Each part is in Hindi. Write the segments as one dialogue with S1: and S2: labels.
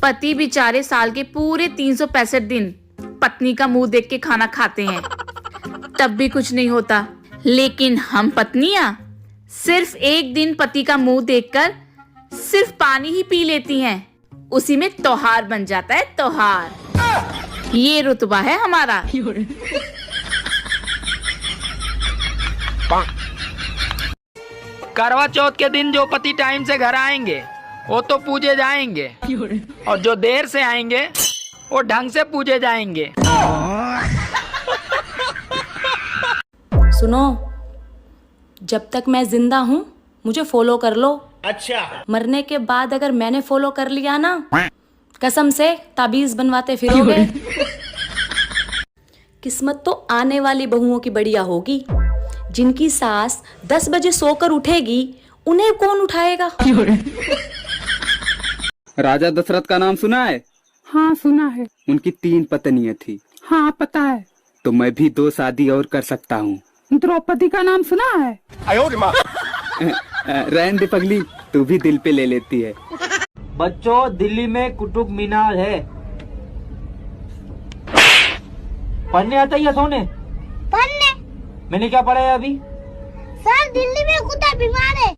S1: पति बेचारे साल के पूरे 365 दिन पत्नी का मुंह देख के खाना खाते हैं, तब भी कुछ नहीं होता। लेकिन हम पत्नियां सिर्फ एक दिन पति का मुंह देखकर सिर्फ पानी ही पी लेती हैं, उसी में त्योहार बन जाता है त्योहार। ये रुतबा है हमारा।
S2: करवा चौथ के दिन जो पति टाइम से घर आएंगे वो तो पूजे जाएंगे, और जो देर से आएंगे वो ढंग से पूजे जाएंगे।
S3: सुनो, जब तक मैं जिंदा हूँ मुझे फॉलो कर लो। अच्छा। मरने के बाद अगर मैंने फॉलो कर लिया ना, कसम से ताबीज बनवाते फिरोगे। किस्मत तो आने वाली बहुओं की बढ़िया होगी। जिनकी सास 10 बजे सोकर उठेगी उन्हें कौन उठाएगा?
S4: राजा दशरथ का नाम सुना है?
S5: हाँ सुना है।
S4: उनकी 3 पत्नियां थी।
S5: हाँ पता है।
S4: तो मैं भी 2 शादी और कर सकता हूँ।
S5: द्रौपदी का नाम सुना है?
S4: रहने दे पगली, तू भी दिल पे ले लेती है।
S2: बच्चों, दिल्ली में कुतुब मीनार है। पढ़ने आता है या सोने?
S6: पढ़ने।
S2: मैंने क्या पढ़ा है अभी?
S6: सर, दिल्ली में कुत्ता बीमार है।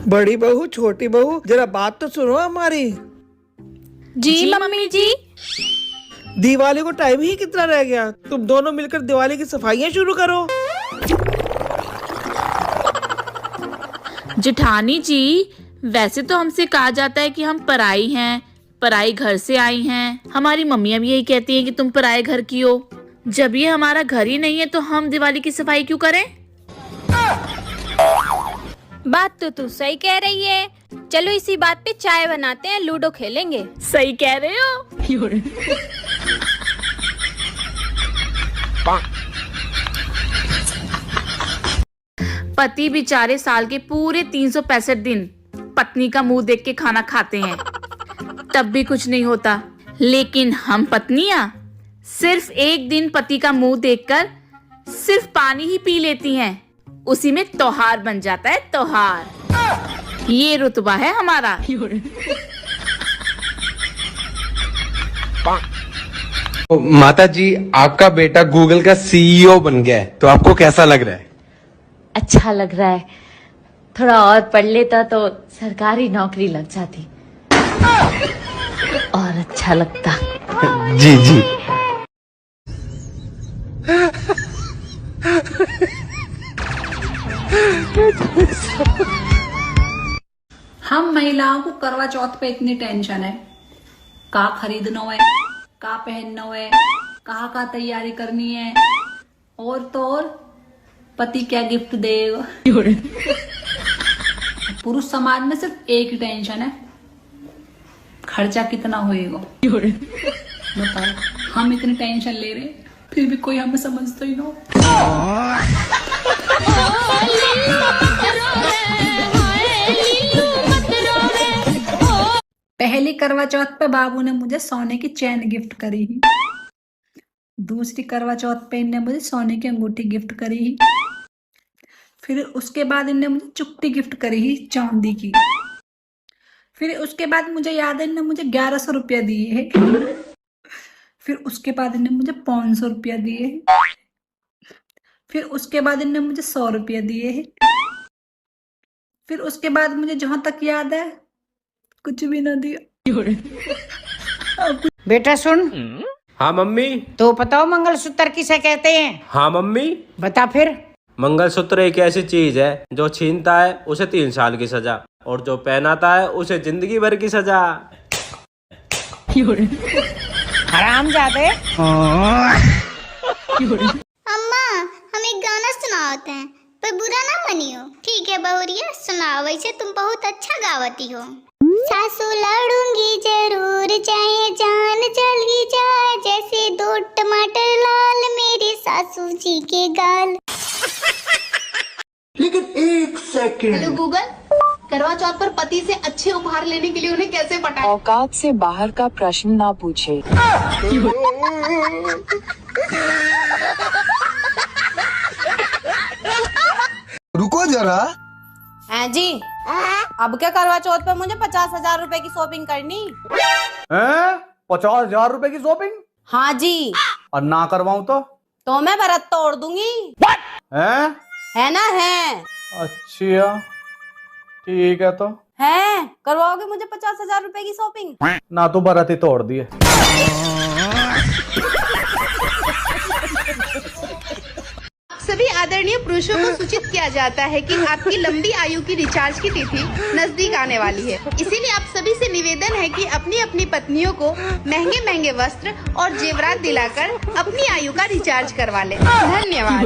S7: बड़ी बहू, छोटी बहू, जरा बात तो सुनो हमारी।
S1: जी मम्मी जी।
S7: दिवाली को टाइम ही कितना रह गया, तुम दोनों मिलकर दिवाली की सफाइयाँ शुरू करो।
S1: जेठानी जी, वैसे तो हमसे कहा जाता है कि हम पराई हैं, पराई घर से आई हैं। हमारी मम्मियाँ भी यही कहती हैं कि तुम पराए घर की हो। जब ये हमारा घर ही नहीं है तो हम दिवाली की सफाई क्यों करें?
S8: बात तो तू सही कह रही है। चलो इसी बात पे चाय बनाते हैं, लूडो खेलेंगे।
S1: सही कह रहे हो। पति बेचारे साल के पूरे 365 दिन पत्नी का मुंह देख के खाना खाते हैं, तब भी कुछ नहीं होता। लेकिन हम पत्नियां सिर्फ एक दिन पति का मुंह देखकर सिर्फ पानी ही पी लेती हैं, उसी में त्योहार बन जाता है त्योहार। ये रुतबा है हमारा।
S9: माता जी, आपका बेटा गूगल का सीईओ बन गया है, तो आपको कैसा लग रहा है?
S10: अच्छा लग रहा है। थोड़ा और पढ़ लेता तो सरकारी नौकरी लग जाती और अच्छा लगता।
S9: जी जी।
S11: हम महिलाओं को करवा चौथ पे इतनी टेंशन है, का खरीदना है, का पहनना है, कहाँ का तैयारी करनी है, और तो और पति क्या गिफ्ट देगा। पुरुष समाज में सिर्फ एक ही टेंशन है, खर्चा कितना होएगा। बताओ, हम इतनी टेंशन ले रहे फिर भी कोई हमें समझता ही ना। पहली करवा चौथ पे बाबू ने मुझे सोने की चैन गिफ्ट करी ही। दूसरी करवा चौथ पे इन्हें मुझे सोने की अंगूठी गिफ्ट करी ही। फिर उसके बाद इन्हें मुझे चुट्टी गिफ्ट करी ही चांदी की। फिर उसके बाद मुझे याद है इन्हें मुझे 1100 रुपया दिए है। फिर उसके बाद इन्हें मुझे 500 रुपया दिए है। फिर उसके बाद इन्हें मुझे 100 रुपया दिए है। फिर उसके बाद मुझे जहां तक याद है कुछ भी ना दिया।
S12: बेटा सुन।
S9: हाँ मम्मी।
S12: तो बताओ मंगलसूत्र किसे कहते हैं?
S9: हाँ मम्मी।
S12: बता फिर।
S9: मंगलसूत्र एक ऐसी चीज है जो छीनता है उसे 3 साल की सजा, और जो पहनाता है उसे जिंदगी भर की सजा।
S12: हरामजादे।
S6: अम्मा, हम एक गाना सुनाते हैं, पर बुरा ना मनियो। ठीक है बहुरिया, सुनाओ। वैसे तुम बहुत अच्छा गावती हो। सासू लड़ूंगी जरूर, चाहे जान चली जाए, जैसे 2 टमाटर लाल मेरे सासू जी के गाल।
S13: लेकिन 1 सेकंड।
S14: हेलो गूगल, करवा चौथ पर पति से अच्छे उपहार लेने के लिए उन्हें कैसे पटाएं?
S15: औकात से बाहर का प्रश्न ना पूछे।
S7: जरा।
S3: हैं जी, अब क्या करवा चौथ पे मुझे 50,000 रुपए की शॉपिंग करनी?
S7: 50,000 रुपए की शॉपिंग?
S3: हाँ जी।
S7: और ना करवाऊं तो
S3: मैं व्रत तोड़ दूंगी।
S7: हैं?
S3: है ना? है।
S7: अच्छा ठीक है, तो
S3: है, करवाओगे मुझे 50,000 रुपए की शॉपिंग?
S7: ना तो बराती तोड़ दिए।
S14: सभी आदरणीय पुरुषों को सूचित किया जाता है कि आपकी लंबी आयु की रिचार्ज की तिथि नजदीक आने वाली है। इसीलिए आप सभी से निवेदन है कि अपनी अपनी पत्नियों को महंगे महंगे वस्त्र और जेवरात दिलाकर अपनी आयु का रिचार्ज करवा लें। धन्यवाद।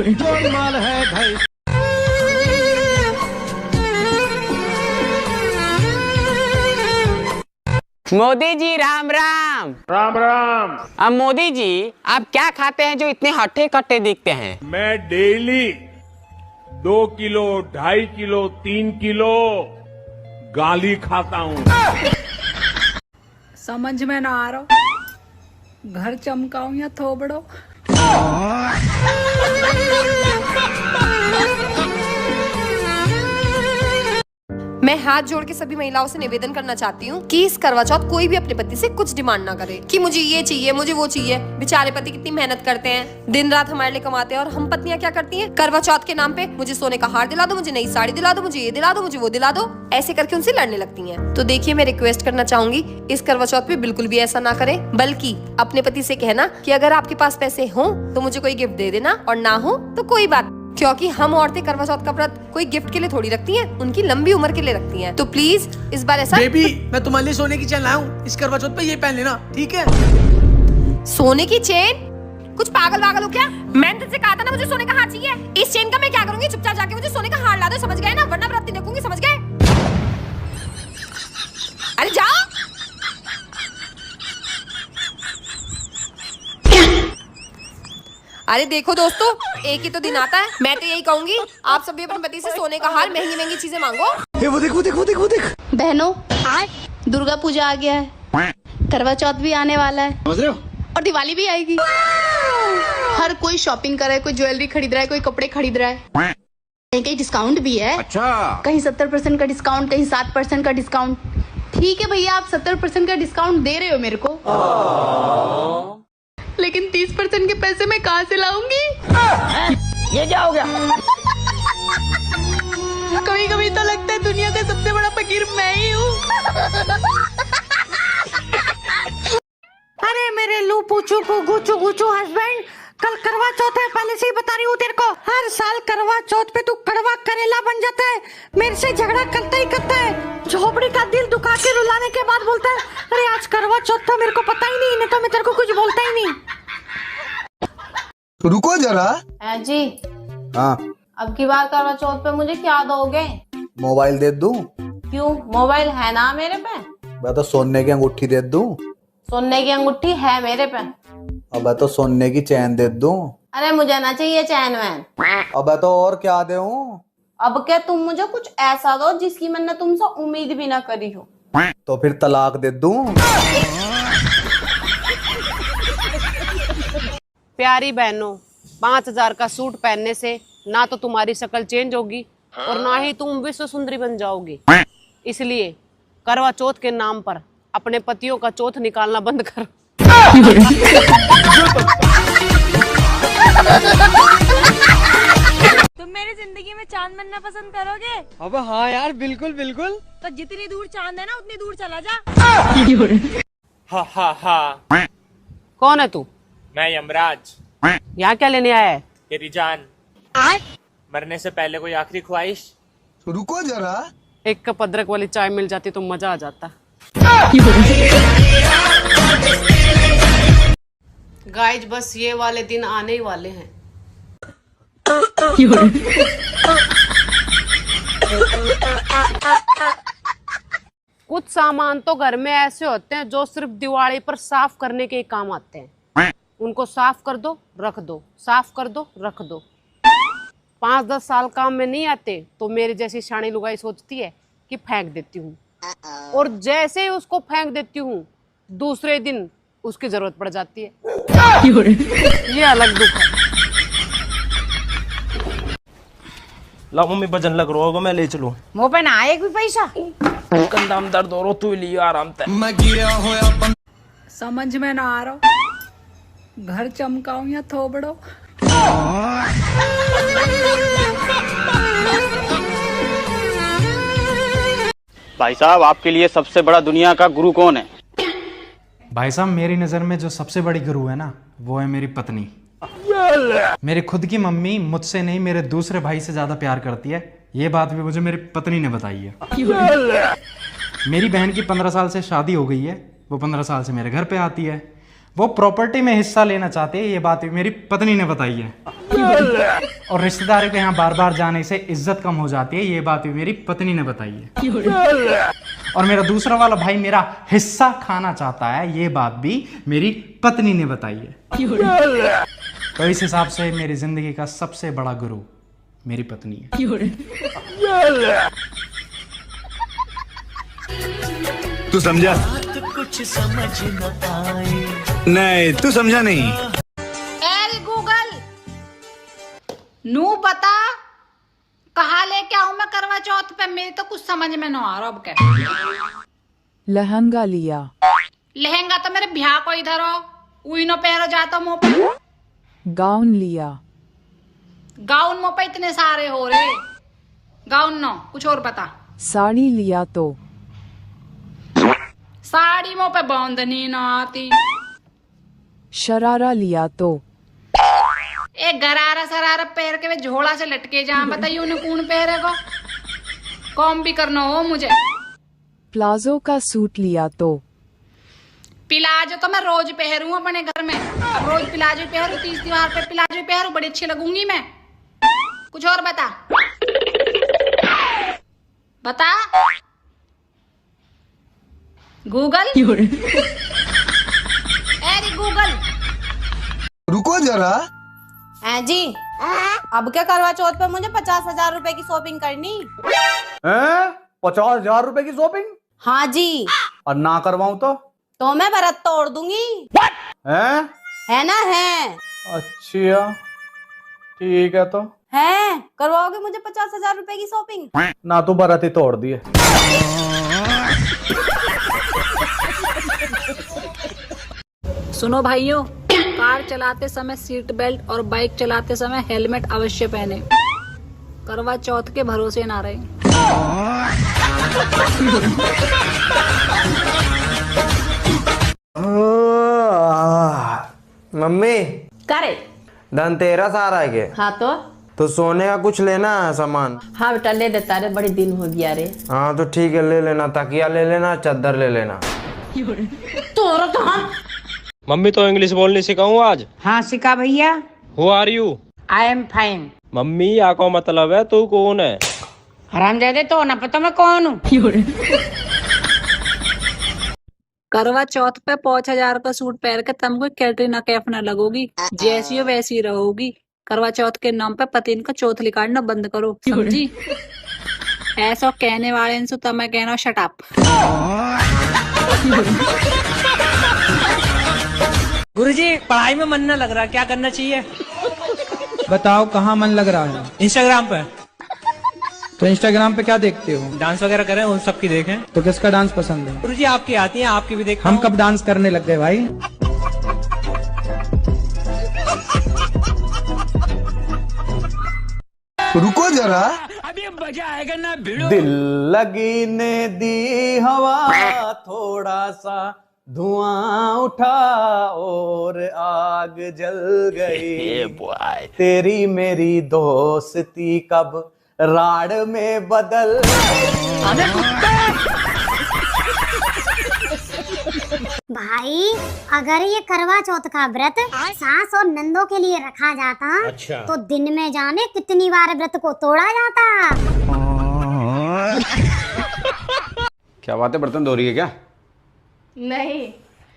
S12: मोदी जी राम राम।
S13: राम राम।
S12: अब मोदी जी आप क्या खाते हैं जो इतने हट्टे कट्टे दिखते हैं?
S13: मैं डेली 2 किलो 2.5 किलो 3 किलो गाली खाता हूँ।
S11: समझ में ना आ रहा, घर चमकाऊं या थोबड़ो?
S16: मैं हाथ जोड़ के सभी महिलाओं से निवेदन करना चाहती हूँ कि इस करवा चौथ कोई भी अपने पति से कुछ डिमांड ना करे कि मुझे ये चाहिए, मुझे वो चाहिए। बेचारे पति कितनी मेहनत करते हैं, दिन रात हमारे लिए कमाते हैं, और हम पत्नियां क्या करती हैं? करवा चौथ के नाम पे मुझे सोने का हार दिला दो, मुझे नई साड़ी दिला दो, मुझे ये दिला दो, मुझे वो दिला दो, ऐसे करके उनसे लड़ने लगती हैं। तो देखिए, मैं रिक्वेस्ट करना चाहूंगी इस करवा चौथ पे बिल्कुल भी ऐसा ना करें, बल्कि अपने पति से कहना कि अगर आपके पास पैसे हो तो मुझे कोई गिफ्ट दे देना, और ना हो तो कोई बात, क्योंकि हम औरतें करवा चौथ का व्रत कोई गिफ्ट के लिए थोड़ी रखती हैं, उनकी लंबी उम्र के लिए रखती हैं। तो प्लीज इस बार ऐसा।
S7: बेबी, मैं तुम्हारे लिए सोने की चेन लाया हूँ, इस करवा चौथ पे ये पहन लेना, ठीक है?
S16: सोने की चेन? कुछ पागल वागल हो क्या? मैंने तुझसे कहा था ना मुझे सोने का हार चाहिए। इस चेन का मैं क्या करूंगी? चुपचाप जाके मुझे सोने का हार ला दो, समझ गए ना? वरना व्रत नहीं रखूंगी, समझ गए? अरे जाओ। अरे देखो दोस्तों, एक ही तो दिन आता है। मैं तो यही कहूंगी, आप सभी अपने पति से सोने का हार, महंगी महंगी चीजें मांगो।
S7: वो देख, वो देख, वो देख, वो देख।
S14: बहनों, दुर्गा पूजा आ गया है, करवा चौथ भी आने वाला है, समझ रहे हो? और दिवाली भी आएगी। हर कोई शॉपिंग कर रहा है, कोई ज्वेलरी खरीद रहा है, कोई कपड़े खरीद रहा है, कहीं डिस्काउंट भी है। अच्छा। कहीं 70% का डिस्काउंट, कहीं 7% का डिस्काउंट। ठीक है भैया, आप 70% का डिस्काउंट दे रहे हो मेरे को, लेकिन 30% के पैसे मैं कहाँ से लाऊंगी?
S12: ये क्या हो गया?
S14: कभी कभी तो लगता है दुनिया का सबसे बड़ा फकीर मैं ही हूँ।
S12: अरे मेरे लूपू चूपू गुचू गुचू हस्बैंड, कल करवा चौथ है, पहले से ही बता रही हूँ तेरे को। हर साल करवा चौथ पे तू कड़वा करेला बन जाता है, मेरे से झगड़ा करता ही करता है। झोपड़ी का दिल दुखा के रुलाने के बाद बोलता है अरे आज करवा चौथ था, मेरे को पता ही नहीं तो मैं तेरे को कुछ बोलता ही नहीं।
S7: रुको जरा।
S3: हैं जी,
S7: हाँ,
S3: अब की बार करवा चौथ पे मुझे क्या दोगे?
S7: मोबाइल दे दूं?
S3: क्यों, मोबाइल है ना मेरे पे।
S7: मैं तो सोने की अंगूठी दे दूं?
S3: सोने की अंगूठी है मेरे पे।
S7: अब मैं तो सोने की चैन दे दूं?
S3: अरे मुझे ना चाहिए चैन वैन।
S7: अब मैं तो और क्या दूं?
S3: अब क्या तुम मुझे कुछ ऐसा दो जिसकी मैंने तुमसे उम्मीद भी ना करी हो।
S7: तो फिर तलाक दे दूं?
S12: प्यारी बहनों, 5,000 का सूट पहनने से ना तो तुम्हारी शक्ल चेंज होगी और ना ही तुम विश्व सुंदरी बन जाओगी। इसलिए करवा चौथ के नाम पर अपने पतियों का चौथ निकालना बंद करो।
S8: तुम मेरी जिंदगी में चांद बनना पसंद करोगे?
S7: अब हाँ यार, बिल्कुल बिल्कुल।
S8: तो जितनी दूर चांद है ना उतनी दूर चला जा।
S2: हा हा हा।
S12: कौन है तू?
S2: मैं यमराज।
S12: यहाँ क्या लेने आया है?
S2: तेरी जान। मरने से पहले कोई आखिरी ख्वाहिश?
S7: रुको जरा।
S12: एक कप अदरक वाली चाय मिल जाती तो मजा आ जाता। गाइज, बस ये वाले दिन आने ही वाले हैं। कुछ सामान तो घर में ऐसे होते हैं जो सिर्फ दिवाली पर साफ करने के काम आते हैं। उनको साफ कर दो, रख दो, साफ कर दो, रख दो। 5-10 साल काम में नहीं आते तो मेरी जैसी शानी लुगाई सोचती है कि फेंक देती हूँ, और जैसे ही उसको फेंक देती हूँ दूसरे दिन उसकी जरूरत पड़ जाती है। ये अलग दुख है।
S9: ला मम्मी वजन लग रहा होगा, मैं ले चलूं।
S12: मुंह पे ना आए कोई पैसा।
S2: कंधा में दर्द हो रहा, तू लियो आराम से।
S11: समझ में ना आ रहा, घर चमकाऊं या थोबड़ो।
S17: भाई साहब, आपके लिए सबसे बड़ा दुनिया का गुरु कौन है?
S18: भाई साहब, मेरी नज़र में जो सबसे बड़ी गुरु है ना, वो है मेरी पत्नी। मेरी खुद की मम्मी मुझसे नहीं मेरे दूसरे भाई से ज़्यादा प्यार करती है। ये बात भी मुझे मेरी पत्नी ने बताई है। मेरी बहन की 15 साल से शादी हो गई है, वो 15 साल से मेरे घर पे आती है। वो प्रॉपर्टी में हिस्सा लेना चाहते हैं, ये बात भी मेरी पत्नी ने बताई है। और रिश्तेदारों के यहाँ बार बार जाने से इज्जत कम हो जाती है, ये बात भी मेरी पत्नी ने बताई है। और मेरा दूसरा वाला भाई मेरा हिस्सा खाना चाहता है, ये बात भी मेरी पत्नी ने बताई है। तो इस हिसाब से मेरी जिंदगी का सबसे बड़ा गुरु मेरी पत्नी है।
S19: तू समझा?
S20: कुछ समझ न आए।
S19: नहीं, तू समझा नहीं।
S11: एल गूगल, नू बता कहाँ लेके आऊं मैं करवा चौथ पे? मेरे तो कुछ समझ में ना आ रहा। अब क्या
S15: लहंगा लिया।
S11: लहंगा तो मेरे ब्याह को इधर हो, उई नो पहरो जाता मुंह पे।
S15: गाउन लिया।
S11: गाउन मुंह पे इतने सारे हो रहे, गाउन नो, कुछ और बता।
S15: साड़ी लिया तो।
S11: साड़ी मुंह पे बांधनी ना आती।
S15: शरारा लिया तो।
S11: एक गरारा सरारा पैर के वे झोला से लटके जा, बताइए उन्हें कौन पहरे को? कॉम भी करना हो मुझे।
S15: प्लाजो का सूट लिया तो।
S11: प्लाजो तो मैं रोज पहनूं अपने घर में। अब रोज प्लाजो पहनूं, 30 त्योहार पे प्लाजो पहनूं, बड़ी अच्छी लगूंगी मैं। कुछ और बता, बता गूगल। अरे गूगल,
S19: रुको जरा।
S16: हैं जी, अब क्या करवा चौथ पे मुझे 50,000 रुपए की शॉपिंग करनी?
S21: 50,000 रुपए की शॉपिंग?
S16: हाँ जी।
S21: और ना करवाऊं तो
S16: मैं व्रत तोड़ दूंगी।
S21: हैं?
S16: है ना? है।
S21: अच्छा ठीक है, तो
S16: है करवाओगे मुझे 50,000 रुपए की शॉपिंग?
S21: ना तो बराती तोड़ दिए।
S11: सुनो भाइयों, कार चलाते समय सीट बेल्ट और बाइक चलाते समय हेलमेट अवश्य पहने। करवा चौथ के भरोसे ना रहे।
S21: मम्मी,
S12: करे
S21: धनतेरस आ रहा है के?
S12: हाँ
S21: तो सोने का कुछ लेना है सामान?
S12: हाँ बेटा ले देता रे, बड़ी दिन हो गया रे।
S21: हाँ तो ठीक है, ले लेना। तकिया ले लेना, चादर ले लेना।
S12: तोरा कहाँ?
S9: मम्मी तो इंग्लिश बोलनी सिखाऊं आज?
S12: हाँ सिखा भैया।
S9: Who are you?
S12: I am fine.
S9: Mummy या को मतलब है तू कौन है?
S12: हरामजादे, तो ना पता मैं कौन हूँ।
S11: करवा चौथ पे 5,000 का सूट पहन के तुमको कैटरीना कैफ न लगोगी, जैसी हो वैसी रहोगी। करवा चौथ के नाम पे पति का चौथ लिकाड़ना बंद करो, समझी? ऐसा कहने वाले से तो मैं कहना शट अप।
S7: गुरुजी, पढ़ाई में मन न लग रहा, क्या करना चाहिए?
S5: बताओ कहाँ मन लग रहा है?
S7: इंस्टाग्राम पे।
S5: तो इंस्टाग्राम पे क्या देखते हो?
S7: डांस वगैरह करें, उन सबकी देखें।
S5: तो किसका डांस पसंद है?
S7: गुरुजी आपकी आती है, आपकी भी देख।
S5: हम कब डांस करने लग गए भाई?
S19: रुको जरा।
S2: अभी मजा आएगा ना भिड़ो।
S21: दिल लगी ने दी हवा, थोड़ा सा धुआं उठा और आग जल गई। तेरी मेरी दोस्ती कब राड में बदल।
S6: भाई, अगर ये करवा चौथ का व्रत सास और नंदों के लिए रखा जाता,
S21: अच्छा,
S6: तो दिन में जाने कितनी बार व्रत को तोड़ा जाता।
S17: क्या बात है, बर्तन धो रही है क्या?
S3: नहीं,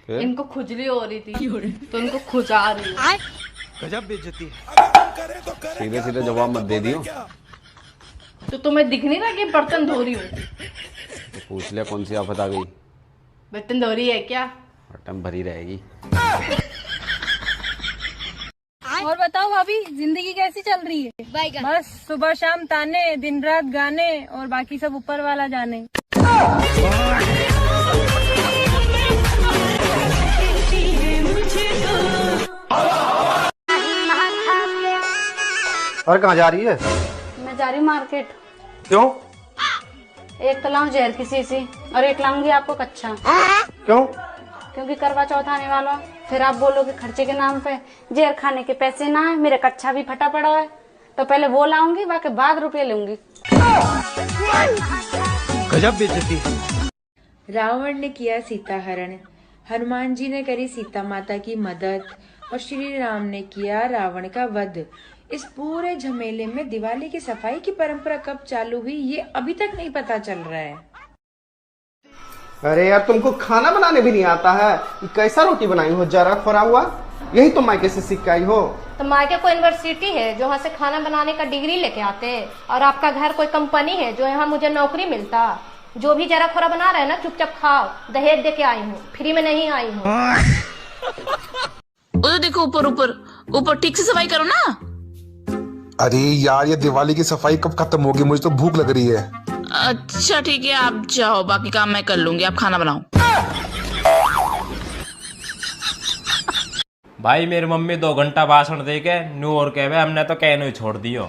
S17: फिर?
S3: इनको खुजली हो रही थी तो इनको खुजा रही है।
S21: गजब बेइज्जती।
S17: सीधे सीधे जवाब मत दे दियो।
S3: तो तुम्हें दिख नहीं रहा कि बर्तन धो रही हूँ?
S17: तो पूछ लिया कौन सी आफत आ गई?
S3: बर्तन धो रही है क्या?
S17: बटन भरी रहेगी।
S3: और बताओ
S4: भाभी, जिंदगी कैसी चल रही है? बस सुबह शाम ताने, दिन रात गाने और बाकी सब ऊपर वाला जाने।
S22: और कहाँ जा रही है?
S3: मैं जा रही हूँ मार्केट।
S22: क्यों?
S3: एक तो लाऊं जहर की शीशी और एक लाऊंगी आपको कच्चा।
S22: क्यों?
S3: क्योंकि करवा चौथ आने वाला है। फिर आप बोलोगे खर्चे के नाम पे जहर खाने के पैसे ना है, मेरा कच्चा भी फटा पड़ा है, तो पहले वो लाऊंगी, बाकी बाद रुपये लूंगी।
S22: गजब बेइज्जती।
S23: रावण ने किया सीता हरण, हनुमान जी ने करी सीता माता की मदद और श्री राम ने किया रावण का वध। इस पूरे झमेले में दिवाली की सफाई की परंपरा कब चालू हुई ये अभी तक नहीं पता चल रहा है।
S22: अरे यार, तुमको खाना बनाने भी नहीं आता है? ये कैसा रोटी बनाई हो, जरा खोरा हुआ? यही तो मायके से सीख के आई हो?
S24: तो मायके को यूनिवर्सिटी है जो यहाँ से खाना बनाने का डिग्री लेके आते हैं, और आपका घर कोई कंपनी है जो यहाँ मुझे नौकरी मिलता। जो भी जरा खोरा बना रहे हैं ना, चुपचाप खाओ, दहेज दे के आई हूँ, फ्री में नहीं आई हूँ।
S1: उधर देखो, ऊपर ऊपर ऊपर ठीक से सफाई करो ना।
S19: अरे यार, ये दिवाली की सफाई कब खत्म होगी? मुझे तो भूख लग रही है।
S1: अच्छा ठीक है, आप जाओ, बाकी काम मैं कर लूंगी, आप खाना बनाओ।
S9: भाई मेरी मम्मी 2 घंटा भाषण दे के नू और कहवे हमने तो कहने ही छोड़ दियो।